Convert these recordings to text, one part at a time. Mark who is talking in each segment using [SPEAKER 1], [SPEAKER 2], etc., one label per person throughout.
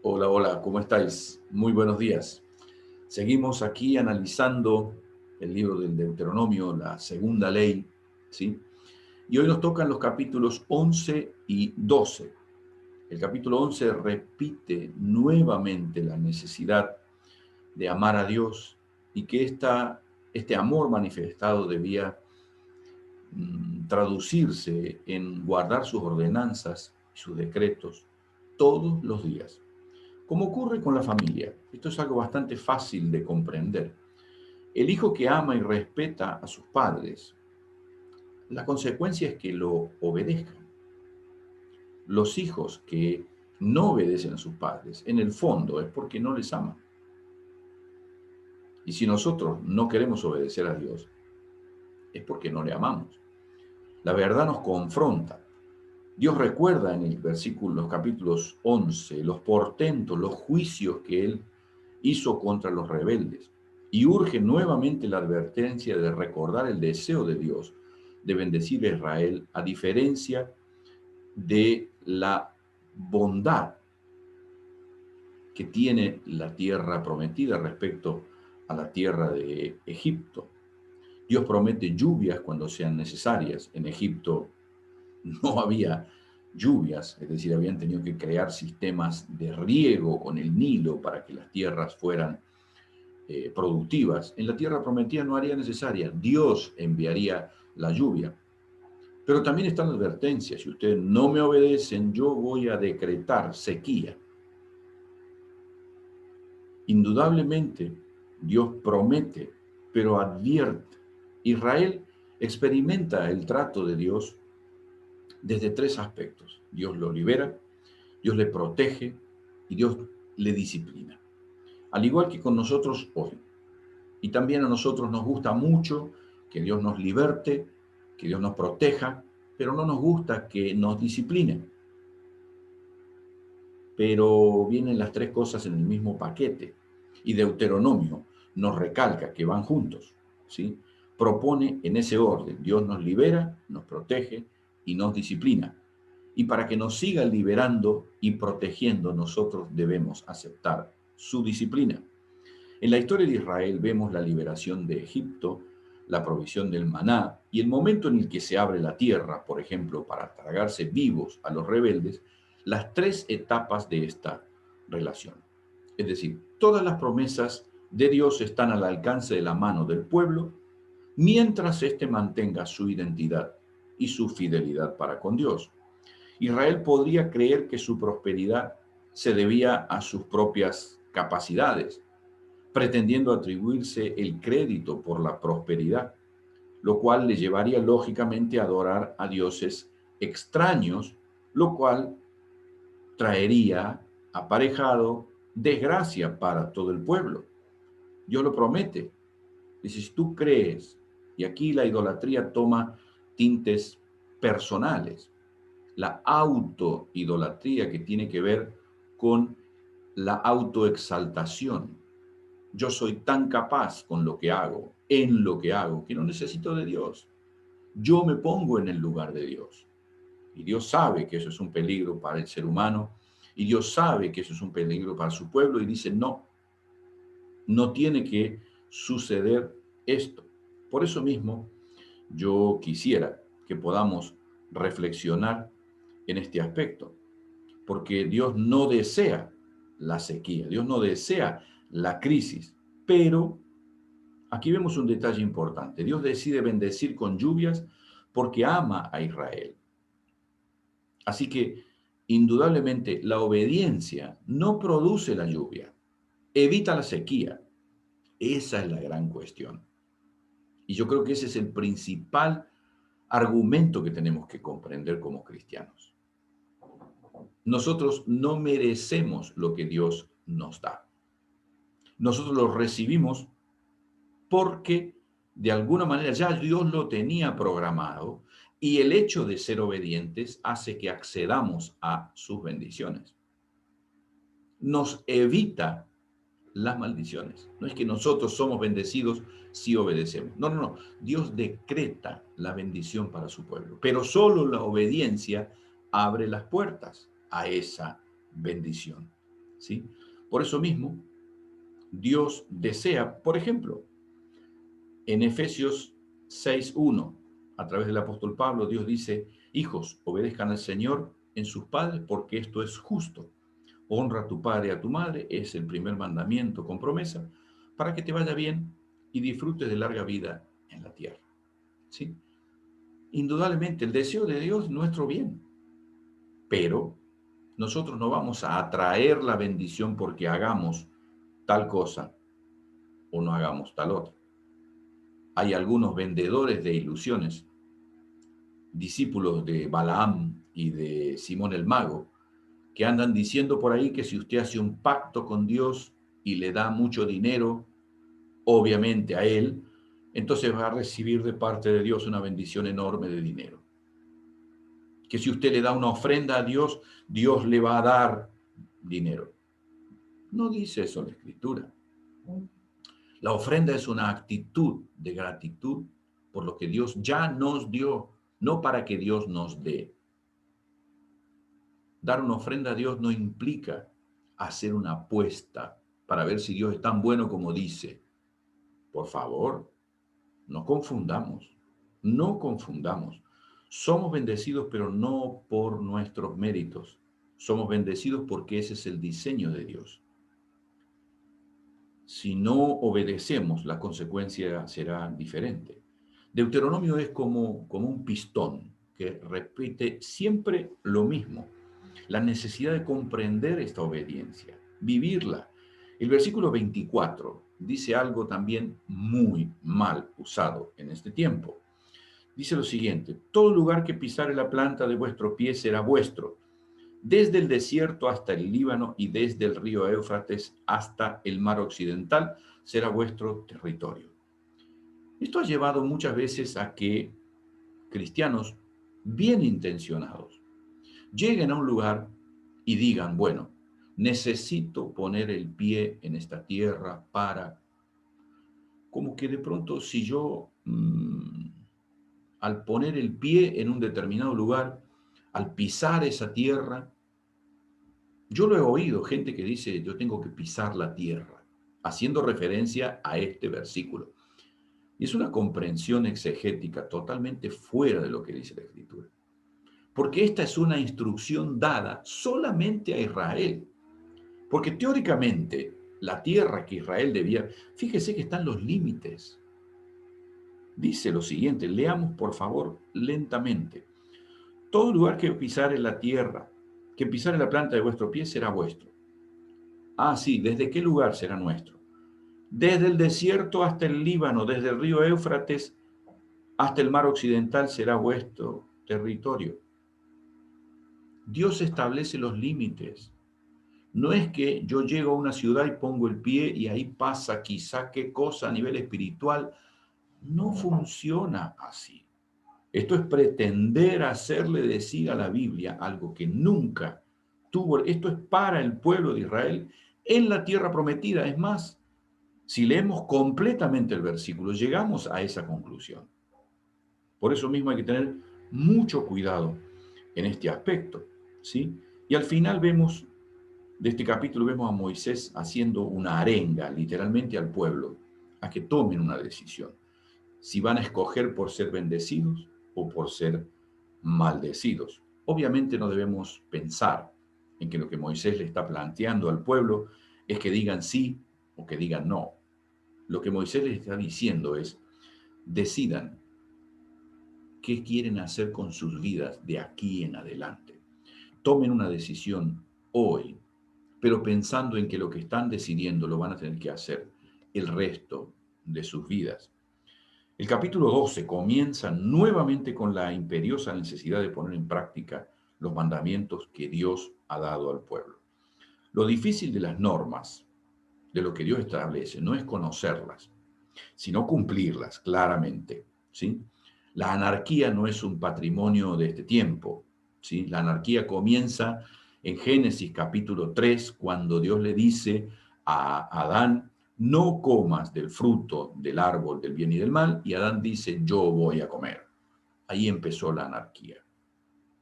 [SPEAKER 1] Hola, hola, ¿cómo estáis? Muy buenos días. Seguimos aquí analizando el libro del Deuteronomio, la segunda ley, ¿sí? Y hoy nos tocan los capítulos 11 y 12. El capítulo 11 repite nuevamente la necesidad de amar a Dios y que este amor manifestado debía traducirse en guardar sus ordenanzas y sus decretos todos los días. Como ocurre con la familia, esto es algo bastante fácil de comprender. El hijo que ama y respeta a sus padres, la consecuencia es que lo obedezcan. Los hijos que no obedecen a sus padres, en el fondo es porque no les aman. Y si nosotros no queremos obedecer a Dios, es porque no le amamos. La verdad nos confronta. Dios recuerda en el versículo, los capítulos 11, los portentos, los juicios que Él hizo contra los rebeldes y urge nuevamente la advertencia de recordar el deseo de Dios de bendecir a Israel a diferencia de la bondad que tiene la tierra prometida respecto a la tierra de Egipto. Dios promete lluvias cuando sean necesarias. En Egipto no había lluvias, es decir, habían tenido que crear sistemas de riego con el Nilo para que las tierras fueran productivas. En la tierra prometida no haría necesaria, Dios enviaría la lluvia. Pero también está la advertencia, si ustedes no me obedecen, yo voy a decretar sequía. Indudablemente, Dios promete, pero advierte. Israel experimenta el trato de Dios desde tres aspectos. Dios lo libera, Dios le protege y Dios le disciplina. Al igual que con nosotros hoy. Y también a nosotros nos gusta mucho que Dios nos liberte, que Dios nos proteja, pero no nos gusta que nos discipline. Pero vienen las tres cosas en el mismo paquete. Y Deuteronomio nos recalca que van juntos, ¿sí? Propone en ese orden. Dios nos libera, nos protege y nos disciplina. Y para que nos siga liberando y protegiendo, nosotros debemos aceptar su disciplina. En la historia de Israel vemos la liberación de Egipto, la provisión del maná y el momento en el que se abre la tierra, por ejemplo, para tragarse vivos a los rebeldes, las tres etapas de esta relación. Es decir, todas las promesas de Dios están al alcance de la mano del pueblo mientras éste mantenga su identidad y su fidelidad para con Dios. Israel podría creer que su prosperidad se debía a sus propias capacidades, pretendiendo atribuirse el crédito por la prosperidad, lo cual le llevaría lógicamente a adorar a dioses extraños, lo cual traería aparejado desgracia para todo el pueblo. Dios lo promete. Dice, si tú crees, y aquí la idolatría toma tintes personales, la autoidolatría que tiene que ver con la autoexaltación. Yo soy tan capaz con lo que hago, en lo que hago, que no necesito de Dios. Yo me pongo en el lugar de Dios. Y Dios sabe que eso es un peligro para el ser humano. Y Dios sabe que eso es un peligro para su pueblo. Y dice, no, no tiene que suceder esto. Por eso mismo, yo quisiera que podamos reflexionar en este aspecto. Porque Dios no desea la sequía, Dios no desea la crisis, pero aquí vemos un detalle importante. Dios decide bendecir con lluvias porque ama a Israel. Así que, indudablemente, la obediencia no produce la lluvia, evita la sequía. Esa es la gran cuestión. Y yo creo que ese es el principal argumento que tenemos que comprender como cristianos. Nosotros no merecemos lo que Dios nos da. Nosotros lo recibimos porque de alguna manera ya Dios lo tenía programado y el hecho de ser obedientes hace que accedamos a sus bendiciones. Nos evita las maldiciones. No es que nosotros somos bendecidos si obedecemos. No, no, no. Dios decreta la bendición para su pueblo, pero solo la obediencia abre las puertas a esa bendición. ¿sí? Por eso mismo, Dios desea, por ejemplo, en Efesios 6:1, a través del apóstol Pablo, Dios dice: hijos, obedezcan al Señor en sus padres, porque esto es justo. Honra a tu padre y a tu madre, es el primer mandamiento con promesa, para que te vaya bien y disfrutes de larga vida en la tierra. ¿Sí? Indudablemente, el deseo de Dios es nuestro bien, pero nosotros no vamos a atraer la bendición porque hagamos tal cosa o no hagamos tal otra. Hay algunos vendedores de ilusiones, discípulos de Balaam y de Simón el Mago, que andan diciendo por ahí que si usted hace un pacto con Dios y le da mucho dinero, obviamente a él, entonces va a recibir de parte de Dios una bendición enorme de dinero. Que si usted le da una ofrenda a Dios, Dios le va a dar dinero. No dice eso la Escritura. La ofrenda es una actitud de gratitud por lo que Dios ya nos dio, no para que Dios nos dé. Dar una ofrenda a Dios no implica hacer una apuesta para ver si Dios es tan bueno como dice. Por favor, no confundamos, no confundamos. Somos bendecidos, pero no por nuestros méritos. Somos bendecidos porque ese es el diseño de Dios. Si no obedecemos, la consecuencia será diferente. Deuteronomio es como un pistón que repite siempre lo mismo. La necesidad de comprender esta obediencia, vivirla. El versículo 24 dice algo también muy mal usado en este tiempo. Dice lo siguiente: todo lugar que pisare la planta de vuestro pie será vuestro, desde el desierto hasta el Líbano y desde el río Éufrates hasta el mar occidental será vuestro territorio. Esto ha llevado muchas veces a que cristianos bien intencionados lleguen a un lugar y digan: bueno, necesito poner el pie en esta tierra para, como que de pronto si yo al poner el pie en un determinado lugar, al pisar esa tierra, yo lo he oído, gente que dice: yo tengo que pisar la tierra, haciendo referencia a este versículo. Y es una comprensión exegética totalmente fuera de lo que dice la Escritura. Porque esta es una instrucción dada solamente a Israel. Porque teóricamente la tierra que Israel debía, fíjese que están los límites. Dice lo siguiente, leamos por favor lentamente. Todo lugar que pisare la tierra, que pisare la planta de vuestro pie será vuestro. Ah, sí, ¿desde qué lugar será nuestro? Desde el desierto hasta el Líbano, desde el río Éufrates hasta el mar occidental será vuestro territorio. Dios establece los límites. No es que yo llego a una ciudad y pongo el pie y ahí pasa quizá qué cosa a nivel espiritual. No funciona así. Esto es pretender hacerle decir a la Biblia algo que nunca tuvo. Esto es para el pueblo de Israel en la tierra prometida. Es más, si leemos completamente el versículo, llegamos a esa conclusión. Por eso mismo hay que tener mucho cuidado en este aspecto, ¿sí? Y al final vemos, de este capítulo, vemos a Moisés haciendo una arenga, literalmente, al pueblo, a que tomen una decisión. Si van a escoger por ser bendecidos o por ser maldecidos. Obviamente no debemos pensar en que lo que Moisés le está planteando al pueblo es que digan sí o que digan no. Lo que Moisés les está diciendo es: decidan qué quieren hacer con sus vidas de aquí en adelante. Tomen una decisión hoy, pero pensando en que lo que están decidiendo lo van a tener que hacer el resto de sus vidas. El capítulo 12 comienza nuevamente con la imperiosa necesidad de poner en práctica los mandamientos que Dios ha dado al pueblo. Lo difícil de las normas, de lo que Dios establece, no es conocerlas, sino cumplirlas claramente, ¿sí? La anarquía no es un patrimonio de este tiempo, ¿sí? La anarquía comienza en Génesis capítulo 3, cuando Dios le dice a Adán: no comas del fruto del árbol del bien y del mal, y Adán dice: yo voy a comer. Ahí empezó la anarquía.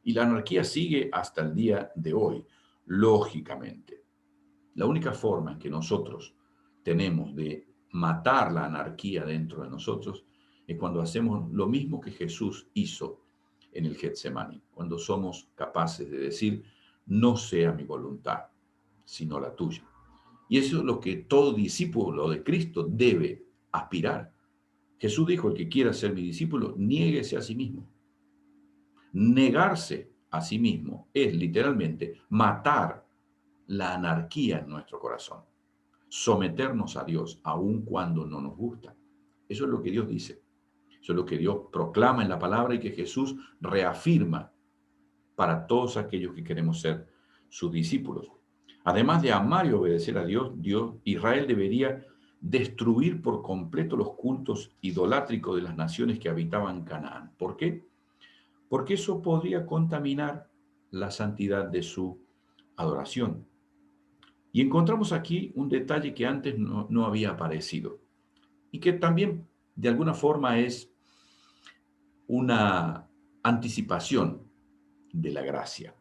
[SPEAKER 1] Y la anarquía sigue hasta el día de hoy, lógicamente. La única forma en que nosotros tenemos de matar la anarquía dentro de nosotros es cuando hacemos lo mismo que Jesús hizo en el Getsemaní, cuando somos capaces de decir, no sea mi voluntad, sino la tuya. Y eso es lo que todo discípulo de Cristo debe aspirar. Jesús dijo, el que quiera ser mi discípulo, niéguese a sí mismo. Negarse a sí mismo es literalmente matar la anarquía en nuestro corazón, someternos a Dios aun cuando no nos gusta. Eso es lo que Dios dice. Eso es lo que Dios proclama en la palabra y que Jesús reafirma para todos aquellos que queremos ser sus discípulos. Además de amar y obedecer a Dios, Israel debería destruir por completo los cultos idolátricos de las naciones que habitaban Canaán. ¿Por qué? Porque eso podría contaminar la santidad de su adoración. Y encontramos aquí un detalle que antes no había aparecido y que también de alguna forma es una anticipación de la gracia.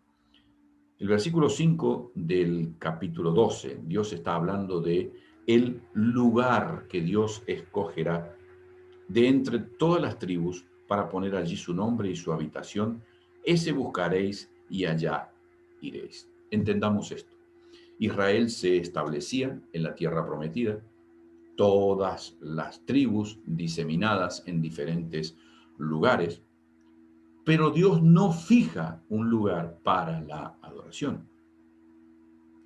[SPEAKER 1] El versículo 5 del capítulo 12, Dios está hablando de el lugar que Dios escogerá de entre todas las tribus para poner allí su nombre y su habitación. Ese buscaréis y allá iréis. Entendamos esto. Israel se establecía en la tierra prometida, todas las tribus diseminadas en diferentes lugares, pero Dios no fija un lugar para la adoración.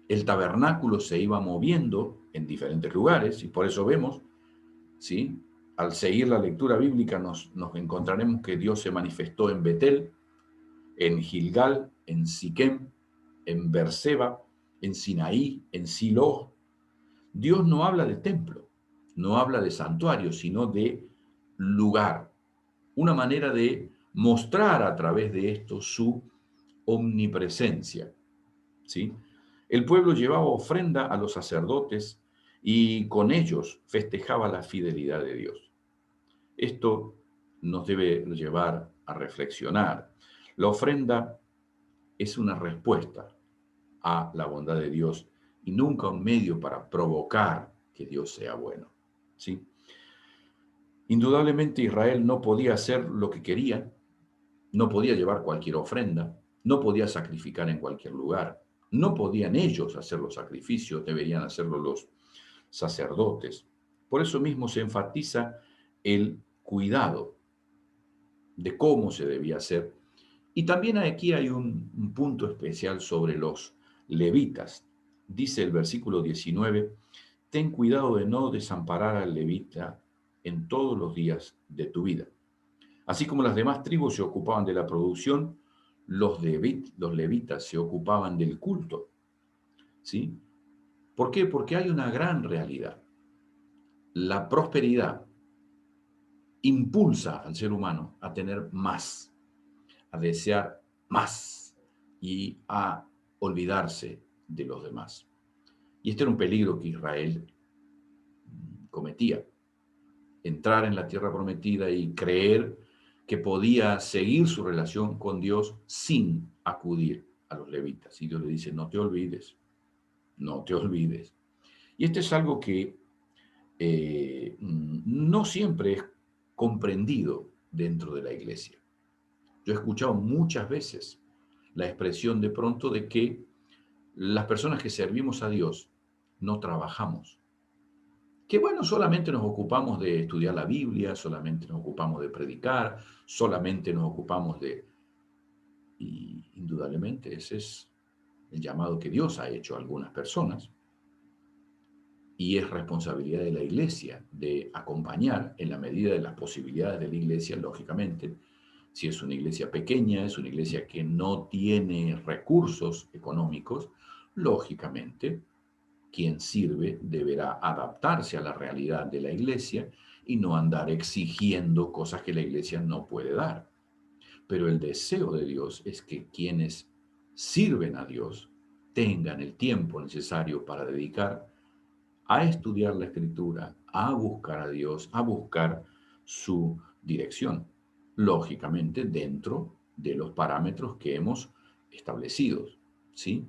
[SPEAKER 1] El tabernáculo se iba moviendo en diferentes lugares y por eso vemos, ¿sí? Al seguir la lectura bíblica nos encontraremos que Dios se manifestó en Betel, en Gilgal, en Siquem, en Berseba, en Sinaí, en Silo. Dios no habla de templo, no habla de santuario, sino de lugar. Una manera de mostrar a través de esto su omnipresencia, ¿sí? El pueblo llevaba ofrenda a los sacerdotes y con ellos festejaba la fidelidad de Dios. Esto nos debe llevar a reflexionar. La ofrenda es una respuesta a la bondad de Dios y nunca un medio para provocar que Dios sea bueno, ¿sí? Indudablemente Israel no podía hacer lo que quería, no podía llevar cualquier ofrenda, no podía sacrificar en cualquier lugar, no podían ellos hacer los sacrificios, deberían hacerlo los sacerdotes. Por eso mismo se enfatiza el cuidado de cómo se debía hacer. Y también aquí hay un punto especial sobre los levitas. Dice el versículo 19, ten cuidado de no desamparar al levita en todos los días de tu vida. Así como las demás tribus se ocupaban de la producción, los levitas se ocupaban del culto. ¿Sí? ¿Por qué? Porque hay una gran realidad. La prosperidad impulsa al ser humano a tener más, a desear más y a olvidarse de los demás. Y este era un peligro que Israel cometía. Entrar en la tierra prometida y creer que podía seguir su relación con Dios sin acudir a los levitas. Y Dios le dice, no te olvides, no te olvides. Y esto es algo que no siempre es comprendido dentro de la iglesia. Yo he escuchado muchas veces la expresión de pronto de que las personas que servimos a Dios no trabajamos. Que bueno, solamente nos ocupamos de estudiar la Biblia, solamente nos ocupamos de predicar, solamente nos ocupamos de... Y indudablemente ese es el llamado que Dios ha hecho a algunas personas y es responsabilidad de la iglesia de acompañar en la medida de las posibilidades de la iglesia, lógicamente. Si es una iglesia pequeña, es una iglesia que no tiene recursos económicos, lógicamente quien sirve deberá adaptarse a la realidad de la iglesia y no andar exigiendo cosas que la iglesia no puede dar. Pero el deseo de Dios es que quienes sirven a Dios tengan el tiempo necesario para dedicar a estudiar la escritura, a buscar a Dios, a buscar su dirección, lógicamente dentro de los parámetros que hemos establecido, ¿sí?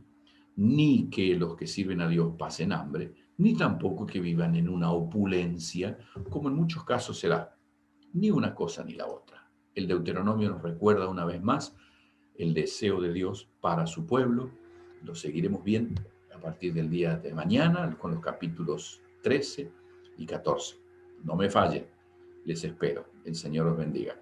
[SPEAKER 1] ni que los que sirven a Dios pasen hambre, ni tampoco que vivan en una opulencia, como en muchos casos se da. Ni una cosa ni la otra. El Deuteronomio nos recuerda una vez más el deseo de Dios para su pueblo. Lo seguiremos viendo a partir del día de mañana con los capítulos 13 y 14. No me fallen. Les espero. El Señor os bendiga.